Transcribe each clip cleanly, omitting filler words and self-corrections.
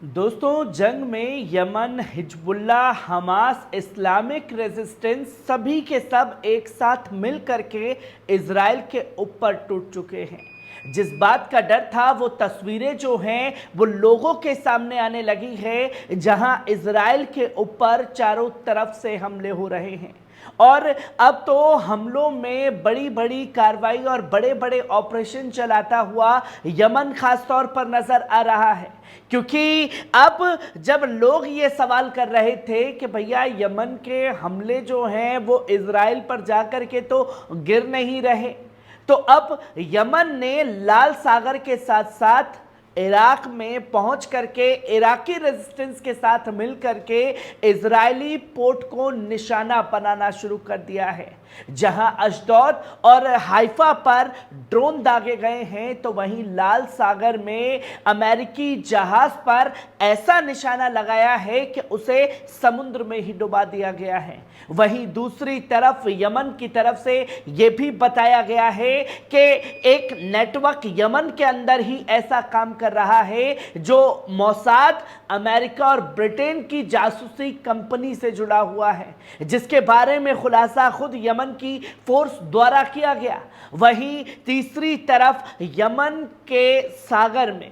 दोस्तों, जंग में Yemen, Hezbollah, Hamas, Islamic resistance सभी के सब एक साथ मिल करके इजराइल के ऊपर टूट चुके हैं। जिस बात का डर था वो तस्वीरें जो हैं वो लोगों के सामने आने लगी है, जहां इजराइल के ऊपर चारों तरफ से हमले हो रहे हैं। और अब तो हमलों में बड़ी बड़ी कार्रवाई और बड़े बड़े ऑपरेशन चलाता हुआ यमन खासतौर पर नजर आ रहा है। क्योंकि अब जब लोग ये सवाल कर रहे थे कि भैया यमन के हमले जो हैं वो इजराइल पर जाकर के तो गिर नहीं रहे, तो अब यमन ने लाल सागर के साथ साथ इराक में पहुंच करके इराकी रेजिस्टेंस के साथ मिल करके इजरायली पोर्ट को निशाना बनाना शुरू कर दिया है। जहां अशदोद और हाइफा पर ड्रोन दागे गए हैं, तो वहीं लाल सागर में अमेरिकी जहाज पर ऐसा निशाना लगाया है कि उसे समुद्र में ही डुबा दिया गया है। वहीं दूसरी तरफ यमन की तरफ से यह भी बताया गया है कि एक नेटवर्क यमन के अंदर ही ऐसा काम कर रहा है जो मोसाद, अमेरिका और ब्रिटेन की जासूसी कंपनी से जुड़ा हुआ है, जिसके बारे में खुलासा खुद यमन की फोर्स द्वारा किया गया। वहीं तीसरी तरफ यमन के सागर में,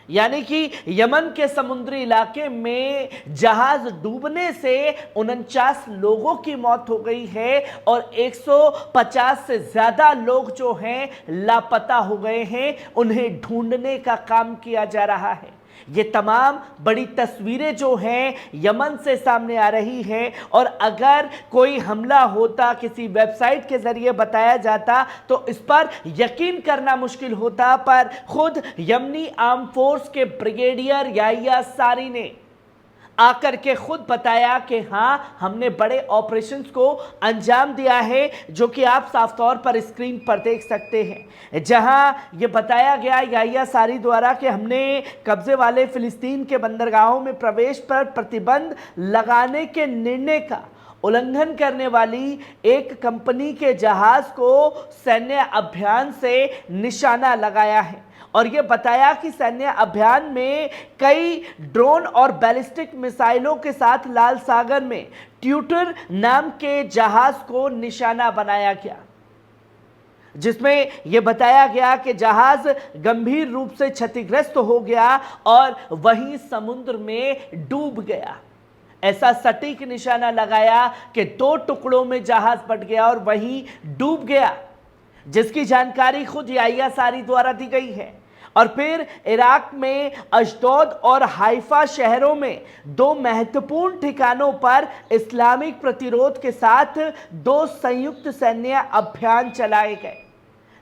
यानी कि यमन के समुद्री इलाके में जहाज डूबने से 49 लोगों की मौत हो गई है और 150 से ज्यादा लोग जो हैं लापता हो गए हैं। उन्हें ढूंढने का काम किया जा रहा है। ये तमाम बड़ी तस्वीरें जो हैं यमन से सामने आ रही हैं, और अगर कोई हमला होता, किसी वेबसाइट के जरिए बताया जाता, तो इस पर यकीन करना मुश्किल होता। पर खुद यमनी आर्म फोर्स के ब्रिगेडियर याह्या सारी ने आकर के खुद बताया कि हाँ, हमने बड़े ऑपरेशंस को अंजाम दिया है, जो कि आप साफ तौर पर स्क्रीन पर देख सकते हैं। जहां ये बताया गया याह्या सारी द्वारा कि हमने कब्जे वाले फिलिस्तीन के बंदरगाहों में प्रवेश पर प्रतिबंध लगाने के निर्णय का उल्लंघन करने वाली एक कंपनी के जहाज को सैन्य अभियान से निशाना लगाया है, और यह बताया कि सैन्य अभियान में कई ड्रोन और बैलिस्टिक मिसाइलों के साथ लाल सागर में ट्यूटर नाम के जहाज को निशाना बनाया गया, जिसमें यह बताया गया कि जहाज गंभीर रूप से क्षतिग्रस्त हो गया और वहीं समुद्र में डूब गया। ऐसा सटीक निशाना लगाया कि 2 टुकड़ों में जहाज बट गया और वहीं डूब गया, जिसकी जानकारी खुद याह्या सारी द्वारा दी गई है। और फिर इराक में अशदोद और हाइफा शहरों में 2 महत्वपूर्ण ठिकानों पर इस्लामिक प्रतिरोध के साथ 2 संयुक्त सैन्य अभियान चलाए गए,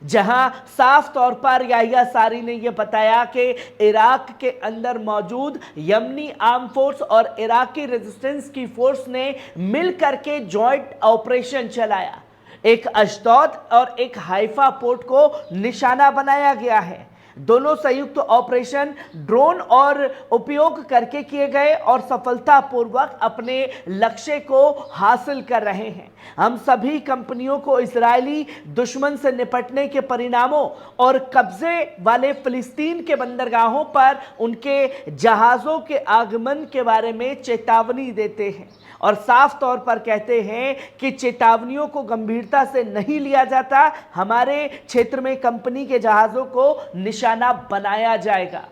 जहां साफ तौर पर याह्या सारी ने यह बताया कि इराक के अंदर मौजूद यमनी आर्म फोर्स और इराकी रेजिस्टेंस की फोर्स ने मिलकर के जॉइंट ऑपरेशन चलाया। एक अशदोद और एक हाइफा पोर्ट को निशाना बनाया गया है। दोनों संयुक्त ऑपरेशन ड्रोन और उपयोग करके किए गए और सफलतापूर्वक अपने लक्ष्य को हासिल कर रहे हैं। हम सभी कंपनियों को इजरायली दुश्मन से निपटने के परिणामों और कब्जे वाले फिलिस्तीन के बंदरगाहों पर उनके जहाज़ों के आगमन के बारे में चेतावनी देते हैं, और साफ तौर पर कहते हैं कि चेतावनियों को गंभीरता से नहीं लिया जाता। हमारे क्षेत्र में कंपनी के जहाज़ों को निशाना बनाया जाएगा।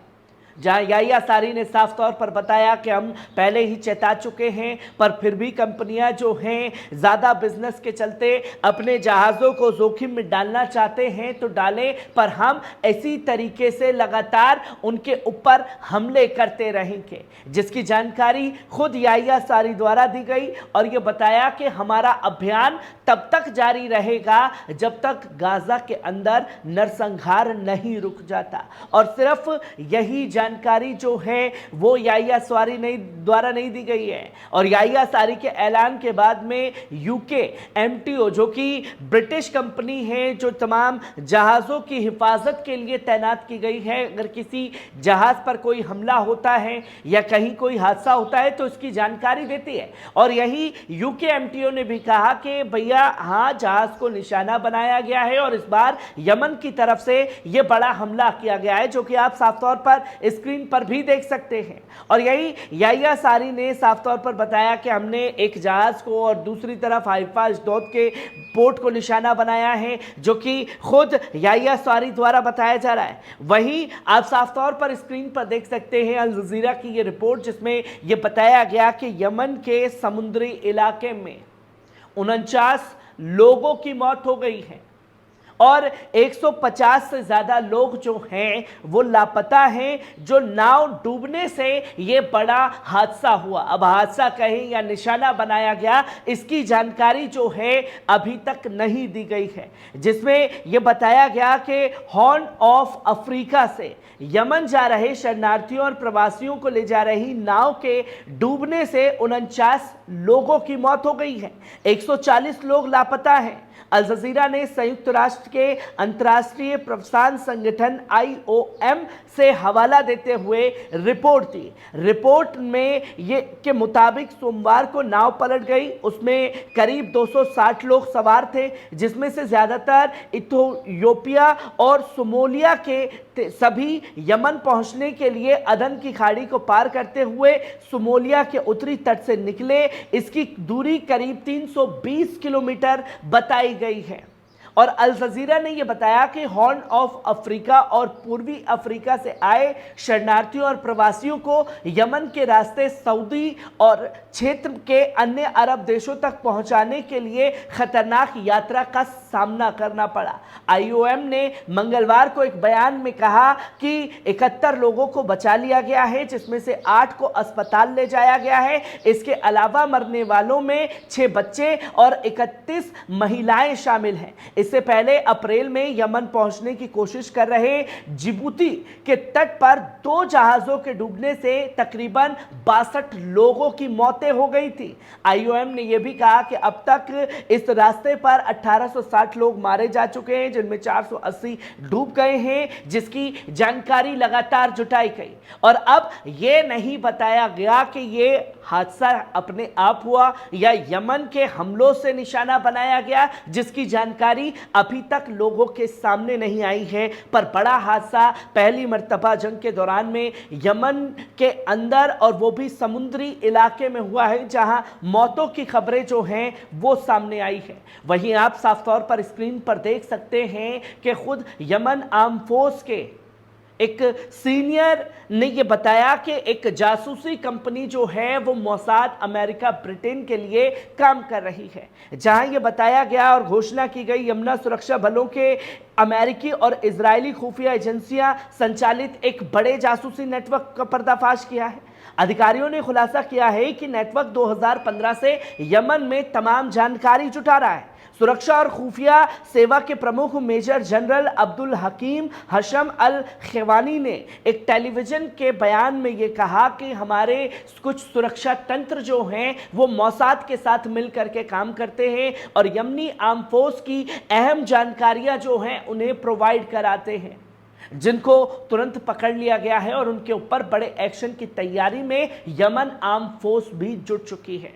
जहां याह्या सारी ने साफ तौर पर बताया कि हम पहले ही चेता चुके हैं, पर फिर भी कंपनियां जो हैं ज़्यादा बिजनेस के चलते अपने जहाज़ों को जोखिम में डालना चाहते हैं तो डालें, पर हम इसी तरीके से लगातार उनके ऊपर हमले करते रहेंगे, जिसकी जानकारी खुद याह्या सारी द्वारा दी गई। और ये बताया कि हमारा अभियान तब तक जारी रहेगा जब तक गाजा के अंदर नरसंहार नहीं रुक जाता। और सिर्फ यही जानकारी जो है वो याह्या सारी द्वारा नहीं दी गई है, और याह्या सारी के ऐलान के बाद में यूके एमटीओ, जो कि ब्रिटिश कंपनी है जो तमाम जहाज़ों की हिफाजत के लिए तैनात की गई है, अगर किसी जहाज़ पर कोई हमला होता है या कहीं कोई हादसा होता है तो उसकी जानकारी देती है। और यही यूके एमटीओ ने भी कहा कि भैया हाँ, जहाज को निशाना बनाया गया है और इस बार यमन की तरफ से यह बड़ा हमला किया गया है, जो कि आप साफ तौर पर स्क्रीन पर भी देख सकते हैं। और यही याहिया सारी ने साफ तौर पर बताया कि हमने एक जहाज को और दूसरी तरफ हाइफा अशदोद के पोर्ट को निशाना बनाया है, जो कि खुद याहिया सारी द्वारा बताया जा रहा है। वहीं आप साफ तौर पर स्क्रीन पर देख सकते हैं अल जजीरा की ये रिपोर्ट, जिसमें यह बताया गया कि यमन के समुद्री इलाके में 49 लोगों की मौत हो गई है और 150 से ज्यादा लोग जो हैं वो लापता हैं, जो नाव डूबने से ये बड़ा हादसा हुआ। अब हादसा कहें या निशाना बनाया गया, इसकी जानकारी जो है अभी तक नहीं दी गई है, जिसमें यह बताया गया कि हॉर्न ऑफ अफ्रीका से यमन जा रहे शरणार्थियों और प्रवासियों को ले जा रही नाव के डूबने से 49 लोगों की मौत हो गई है, 140 लोग लापता हैं। अल जजीरा ने संयुक्त राष्ट्र के अंतर्राष्ट्रीय प्रवासन संगठन IOM से हवाला देते हुए रिपोर्ट दी। रिपोर्ट में ये के मुताबिक सोमवार को नाव पलट गई, उसमें करीब 260 लोग सवार थे, जिसमें से ज्यादातर इथियोपिया और सोमालिया के सभी यमन पहुंचने के लिए अदन की खाड़ी को पार करते हुए सोमालिया के उत्तरी तट से निकले। इसकी दूरी करीब 320 किलोमीटर बताई गई है। और अल जजीरा ने यह बताया कि हॉर्न ऑफ अफ्रीका और पूर्वी अफ्रीका से आए शरणार्थियों और प्रवासियों को यमन के रास्ते सऊदी और क्षेत्र के अन्य अरब देशों तक पहुंचाने के लिए खतरनाक यात्रा का सामना करना पड़ा। IOM ने मंगलवार को एक बयान में कहा कि 71 लोगों को बचा लिया गया है, जिसमें से 8 को अस्पताल ले जाया गया है। इसके अलावा मरने वालों में 6 बच्चे और 31 महिलाएं शामिल हैं। इससे पहले अप्रैल में यमन पहुंचने की कोशिश कर रहे जिबूती के तट पर 2 जहाजों के डूबने से तकरीबन 62 लोगों की मौतें हो गई थी। IOM ने यह भी कहा कि अब तक इस रास्ते पर 1860 लोग मारे जा चुके हैं, जिनमें 480 डूब गए हैं, जिसकी जानकारी लगातार जुटाई गई। और अब यह नहीं बताया गया कि यह हादसा अपने आप हुआ या यमन के हमलों से निशाना बनाया गया, जिसकी जानकारी अभी तक लोगों के सामने नहीं आई है। पर बड़ा हादसा पहली मर्तबा जंग के दौरान में यमन के अंदर और वो भी समुद्री इलाके में हुआ है, जहां मौतों की खबरें जो हैं वो सामने आई है। वहीं आप साफ तौर पर स्क्रीन पर देख सकते हैं कि खुद यमन आर्म फोर्स के एक सीनियर ने यह बताया कि एक जासूसी कंपनी जो है वो मोसाद अमेरिका ब्रिटेन के लिए काम कर रही है, जहां यह बताया गया और घोषणा की गई यमना सुरक्षा बलों के अमेरिकी और इजरायली खुफिया एजेंसियां संचालित एक बड़े जासूसी नेटवर्क का पर्दाफाश किया है। अधिकारियों ने खुलासा किया है कि नेटवर्क 2015 से यमन में तमाम जानकारी जुटा रहा है। सुरक्षा और खुफिया सेवा के प्रमुख मेजर जनरल अब्दुल हकीम हशम अल खेवानी ने एक टेलीविजन के बयान में यह कहा कि हमारे कुछ सुरक्षा तंत्र जो हैं वो मोसाद के साथ मिलकर के काम करते हैं और यमनी आर्म फोर्स की अहम जानकारियां जो हैं उन्हें प्रोवाइड कराते हैं, जिनको तुरंत पकड़ लिया गया है और उनके ऊपर बड़े एक्शन की तैयारी में यमन आर्म फोर्स भी जुट चुकी है।